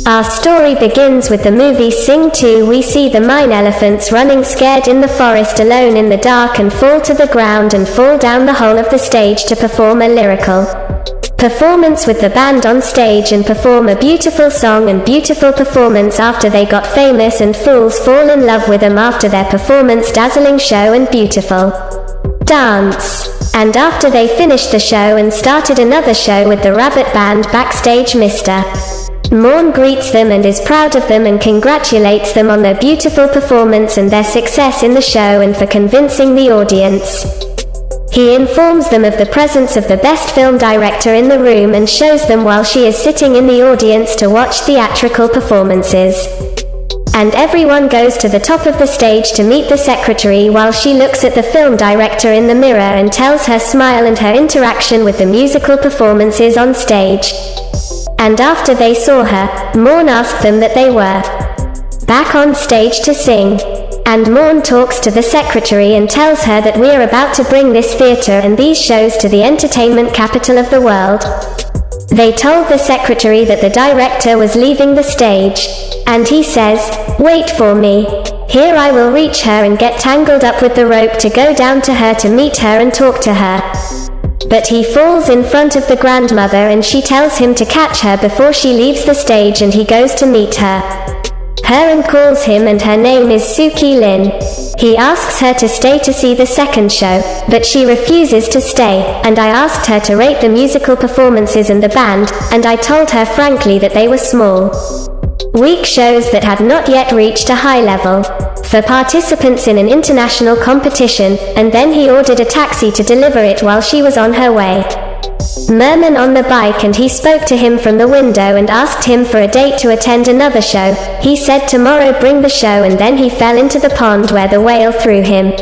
Our story begins with the movie Sing 2. We see the mine elephants running scared in the forest alone in the dark and fall to the ground and fall down the whole of the stage to perform a lyrical performance with the band on stage and perform a beautiful song and beautiful performance after they got famous, and fools fall in love with them after their performance, dazzling show and beautiful dance. And after they finished the show and started another show with the rabbit band backstage, Mr. Morn greets them and is proud of them and congratulates them on their beautiful performance and their success in the show and for convincing the audience. He informs them of the presence of the best film director in the room and shows them while she is sitting in the audience to watch theatrical performances. And everyone goes to the top of the stage to meet the secretary while she looks at the film director in the mirror and tells her smile and her interaction with the musical performances on stage. And after they saw her, Morn asked them that they were back on stage to sing. And Morn talks to the secretary and tells her that we are about to bring this theater and these shows to the entertainment capital of the world. They told the secretary that the director was leaving the stage. And he says, "Wait for me. Here I will reach her and get tangled up with the rope to go down to her to meet her and talk to her." But he falls in front of the grandmother and she tells him to catch her before she leaves the stage, and he goes to meet her and calls him, and her name is Suki Lin. He asks her to stay to see the second show, but she refuses to stay, and I asked her to rate the musical performances and the band, and I told her frankly that they were small, weak shows that had not yet reached a high level for participants in an international competition, and then he ordered a taxi to deliver it while she was on her way. Merman on the bike, and he spoke to him from the window and asked him for a date to attend another show. He said tomorrow bring the show, and then he fell into the pond where the whale threw him.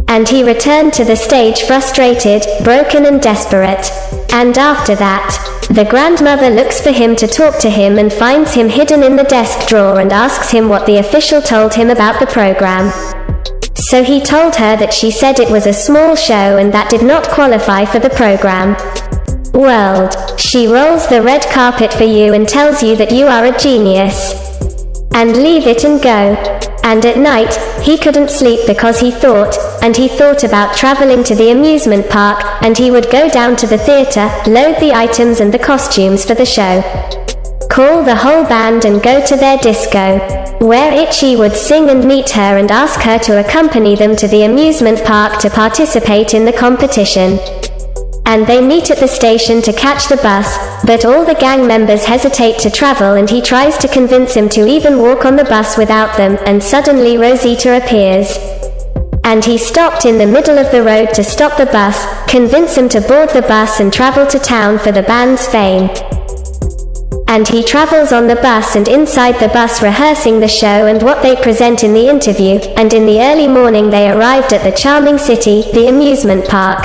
And he returned to the stage frustrated, broken and desperate. And after that, the grandmother looks for him to talk to him and finds him hidden in the desk drawer and asks him what the official told him about the program. So he told her that she said it was a small show and that did not qualify for the program. World. She rolls the red carpet for you and tells you that you are a genius. And leave it and go. And at night, he couldn't sleep because he thought about traveling to the amusement park, and he would go down to the theater, load the items and the costumes for the show, call the whole band and go to their disco, where Itchy would sing and meet her and ask her to accompany them to the amusement park to participate in the competition. And they meet at the station to catch the bus, but all the gang members hesitate to travel, and he tries to convince him to even walk on the bus without them, and suddenly Rosita appears. And he stopped in the middle of the road to stop the bus, convince him to board the bus and travel to town for the band's fame. And he travels on the bus and inside the bus rehearsing the show and what they present in the interview, and in the early morning they arrived at the charming city, the amusement park,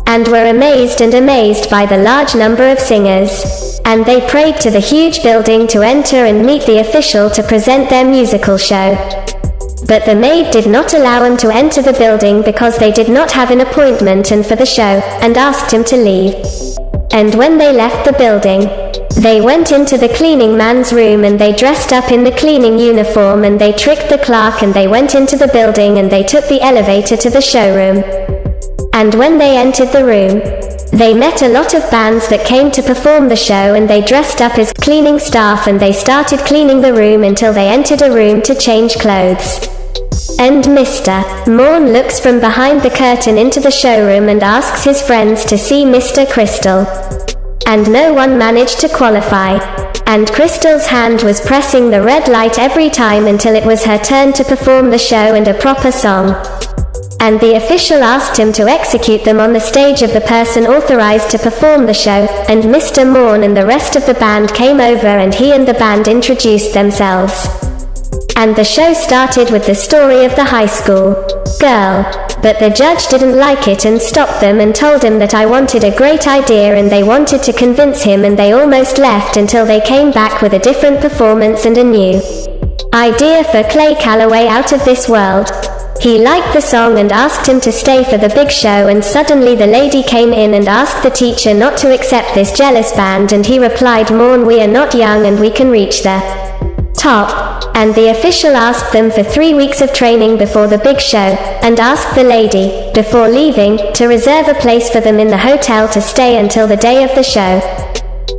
and were amazed by the large number of singers. And they prayed to the huge building to enter and meet the official to present their musical show. But the maid did not allow him to enter the building because they did not have an appointment and for the show, and asked him to leave. And when they left the building, they went into the cleaning man's room and they dressed up in the cleaning uniform and they tricked the clerk, and they went into the building and they took the elevator to the showroom. And when they entered the room, they met a lot of bands that came to perform the show, and they dressed up as cleaning staff and they started cleaning the room until they entered a room to change clothes. And Mr. Morn looks from behind the curtain into the showroom and asks his friends to see Mr. Cristal. And no one managed to qualify. And Cristal's hand was pressing the red light every time until it was her turn to perform the show and a proper song. And the official asked him to execute them on the stage of the person authorized to perform the show, and Mr. Morn and the rest of the band came over and he and the band introduced themselves. And the show started with the story of the high school girl. But the judge didn't like it and stopped them and told him that I wanted a great idea, and they wanted to convince him, and they almost left until they came back with a different performance and a new idea for Clay Calloway out of this world. He liked the song and asked him to stay for the big show, and suddenly the lady came in and asked the teacher not to accept this jealous band, and he replied, "Morn, we are not young and we can reach the top." And the official asked them for 3 weeks of training before the big show, and asked the lady, before leaving, to reserve a place for them in the hotel to stay until the day of the show.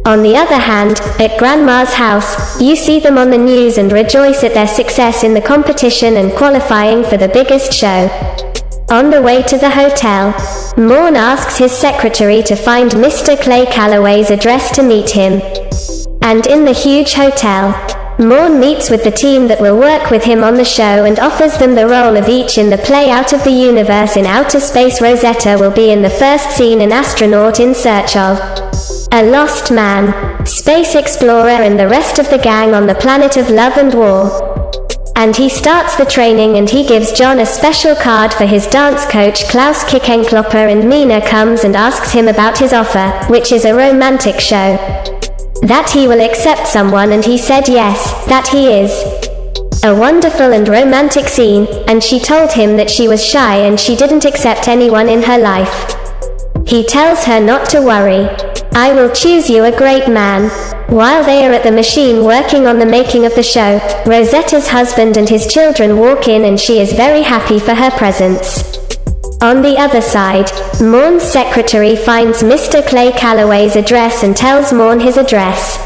On the other hand, at Grandma's house, you see them on the news and rejoice at their success in the competition and qualifying for the biggest show. On the way to the hotel, Morn asks his secretary to find Mr. Clay Calloway's address to meet him. And in the huge hotel, Morn meets with the team that will work with him on the show and offers them the role of each in the play Out of the Universe in Outer Space. Rosetta will be in the first scene, an astronaut in search of a lost man, space explorer, and the rest of the gang on the planet of love and war. And he starts the training, and he gives John a special card for his dance coach Klaus Kickenklopper, and Mina comes and asks him about his offer, which is a romantic show. That he will accept someone, and he said yes, that he is. A wonderful and romantic scene, and she told him that she was shy and she didn't accept anyone in her life. He tells her not to worry. "I will choose you a great man." While they are at the machine working on the making of the show, Rosetta's husband and his children walk in, and she is very happy for her presence. On the other side, Morn's secretary finds Mr. Clay Calloway's address and tells Morn his address.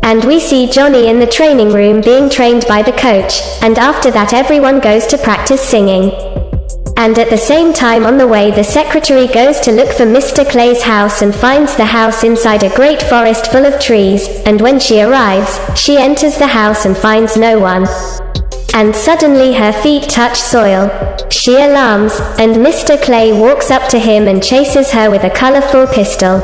And we see Johnny in the training room being trained by the coach, and after that everyone goes to practice singing. And at the same time on the way, the secretary goes to look for Mr. Clay's house and finds the house inside a great forest full of trees, and when she arrives, she enters the house and finds no one. And suddenly her feet touch soil. She alarms, and Mr. Clay walks up to him and chases her with a colorful pistol.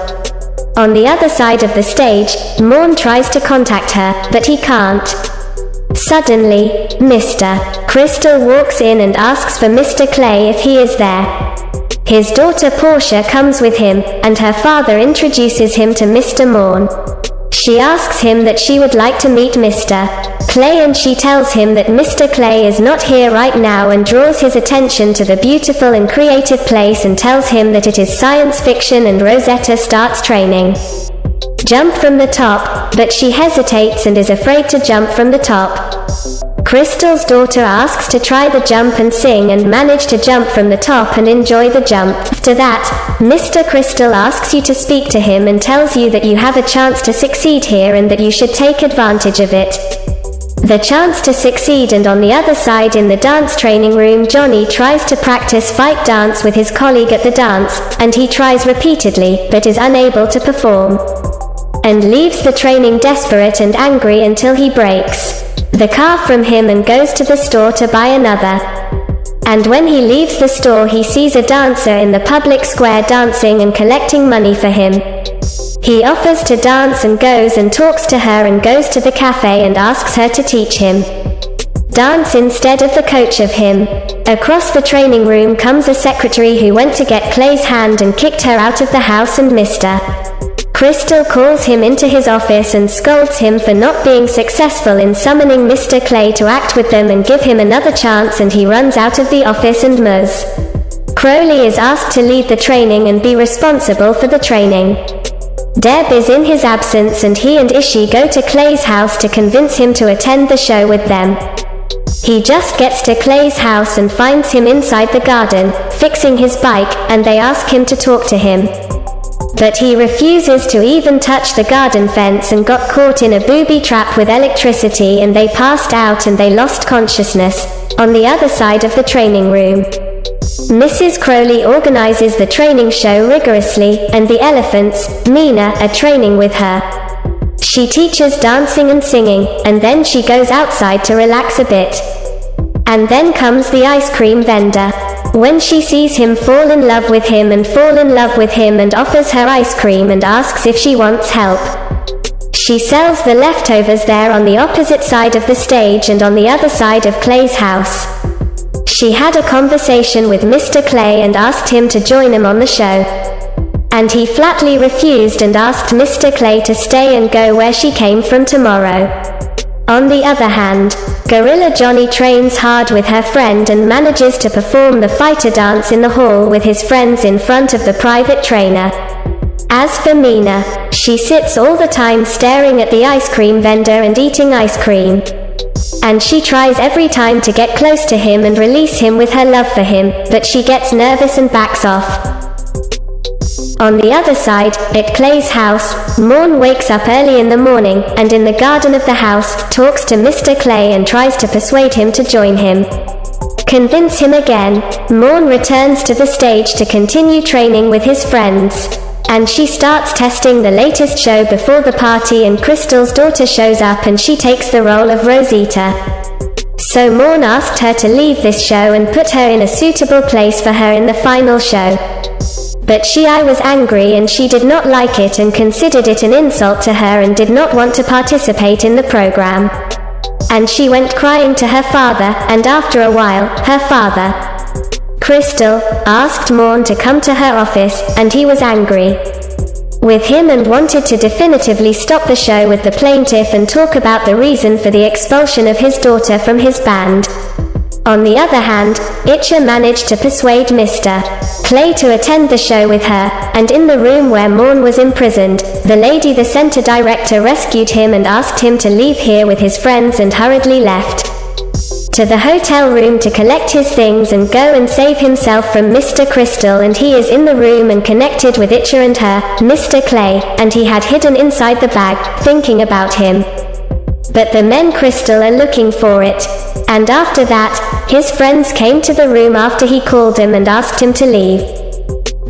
On the other side of the stage, Morn tries to contact her, but he can't. Suddenly, Mr. Cristal walks in and asks for Mr. Clay if he is there. His daughter Portia comes with him, and her father introduces him to Mr. Morn. She asks him that she would like to meet Mr. Clay, and she tells him that Mr. Clay is not here right now, and draws his attention to the beautiful and creative place and tells him that it is science fiction, and Rosetta starts training. Jump from the top, but she hesitates and is afraid to jump from the top. Cristal's daughter asks to try the jump and sing, and manage to jump from the top and enjoy the jump. After that, Mr. Cristal asks you to speak to him and tells you that you have a chance to succeed here and that you should take advantage of it. The chance to succeed. And on the other side, in the dance training room, Johnny tries to practice fight dance with his colleague at the dance, and he tries repeatedly, but is unable to perform. And leaves the training desperate and angry until he breaks the car from him and goes to the store to buy another. And when he leaves the store, he sees a dancer in the public square dancing and collecting money for him. He offers to dance and goes and talks to her and goes to the cafe and asks her to teach him dance instead of the coach of him. Across the training room comes a secretary who went to get Clay's hand and kicked her out of the house, and Mr. Cristal calls him into his office and scolds him for not being successful in summoning Mr. Clay to act with them and give him another chance, and he runs out of the office, and Ms. Crowley is asked to lead the training and be responsible for the training. Deb is in his absence, and he and Ishii go to Clay's house to convince him to attend the show with them. He just gets to Clay's house and finds him inside the garden, fixing his bike, and they ask him to talk to him. But he refuses to even touch the garden fence and got caught in a booby trap with electricity, and they passed out and they lost consciousness. On the other side of the training room, Mrs. Crowley organizes the training show rigorously, and the elephants, Mina, are training with her. She teaches dancing and singing, and then she goes outside to relax a bit. And then comes the ice cream vendor. When she sees him, fall in love with him and offers her ice cream and asks if she wants help. She sells the leftovers there on the opposite side of the stage and on the other side of Clay's house. She had a conversation with Mr. Clay and asked him to join him on the show. And he flatly refused and asked Mr. Clay to stay and go where she came from tomorrow. On the other hand, Gorilla Johnny trains hard with her friend and manages to perform the fighter dance in the hall with his friends in front of the private trainer. As for Mina, she sits all the time staring at the ice cream vendor and eating ice cream. And she tries every time to get close to him and release him with her love for him, but she gets nervous and backs off. On the other side, at Clay's house, Morn wakes up early in the morning, and in the garden of the house, talks to Mr. Clay and tries to persuade him to join him. Convince him again, Morn returns to the stage to continue training with his friends. And she starts testing the latest show before the party, and Cristal's daughter shows up and she takes the role of Rosita. So Morn asked her to leave this show and put her in a suitable place for her in the final show. But I was angry and she did not like it and considered it an insult to her and did not want to participate in the program. And she went crying to her father, and after a while, her father, Cristal, asked Morn to come to her office, and he was angry with him and wanted to definitively stop the show with the plaintiff and talk about the reason for the expulsion of his daughter from his band. On the other hand, Itcher managed to persuade Mr. Clay to attend the show with her, and in the room where Morn was imprisoned, the lady the center director rescued him and asked him to leave here with his friends and hurriedly left to the hotel room to collect his things and go and save himself from Mr. Cristal, and he is in the room and connected with Itcher and her, Mr. Clay, and he had hidden inside the bag, thinking about him. But the men Cristal are looking for it. And after that, his friends came to the room after he called him and asked him to leave.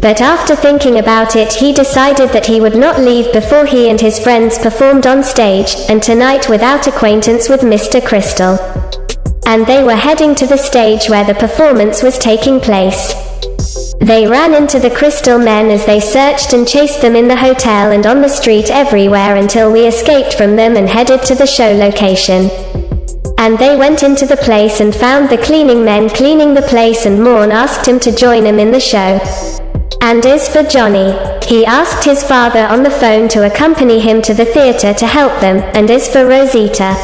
But after thinking about it, he decided that he would not leave before he and his friends performed on stage, and tonight without acquaintance with Mr. Cristal. And they were heading to the stage where the performance was taking place. They ran into the Cristal men as they searched and chased them in the hotel and on the street everywhere until we escaped from them and headed to the show location. And they went into the place and found the cleaning men cleaning the place, and Morn asked him to join him in the show. And as for Johnny, he asked his father on the phone to accompany him to the theater to help them, and as for Rosita,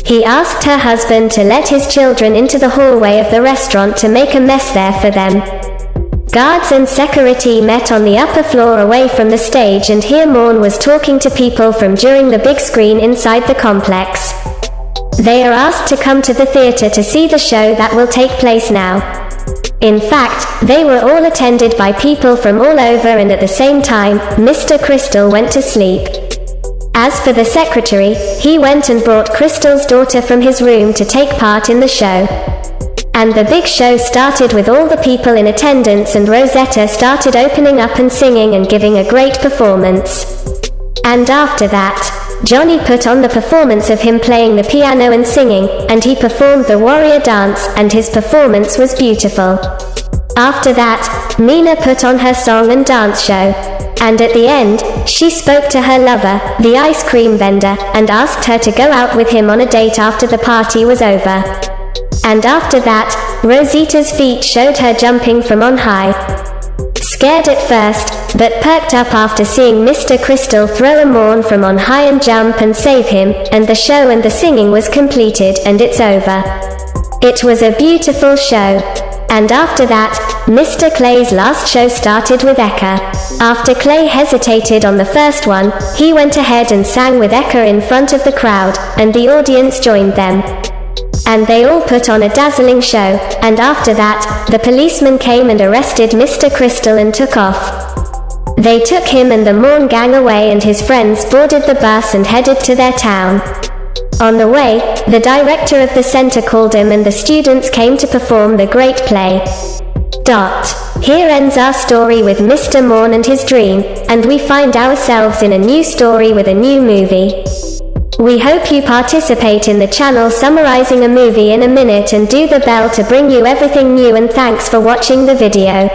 he asked her husband to let his children into the hallway of the restaurant to make a mess there for them. Guards and security met on the upper floor away from the stage, and here Morn was talking to people from during the big screen inside the complex. They are asked to come to the theater to see the show that will take place now. In fact, they were all attended by people from all over, and at the same time, Mr. Cristal went to sleep. As for the secretary, he went and brought Cristal's daughter from his room to take part in the show. And the big show started with all the people in attendance, and Rosetta started opening up and singing and giving a great performance. And after that, Johnny put on the performance of him playing the piano and singing, and he performed the warrior dance, and his performance was beautiful. After that, Mina put on her song and dance show. And at the end, she spoke to her lover, the ice cream vendor, and asked her to go out with him on a date after the party was over. And after that, Rosita's feet showed her jumping from on high. Scared at first, but perked up after seeing Mr. Cristal throw a Morn from on high and jump and save him, and the show and the singing was completed, and it's over. It was a beautiful show. And after that, Mr. Clay's last show started with Eka. After Clay hesitated on the first one, he went ahead and sang with Eka in front of the crowd, and the audience joined them. And they all put on a dazzling show, and after that, the policeman came and arrested Mr. Cristal and took off. They took him and the Morn gang away, and his friends boarded the bus and headed to their town. On the way, the director of the center called him, and the students came to perform the great play. Here ends our story with Mr. Morn and his dream, and we find ourselves in a new story with a new movie. We hope you participate in the channel summarizing a movie in a minute, and do the bell to bring you everything new, and thanks for watching the video.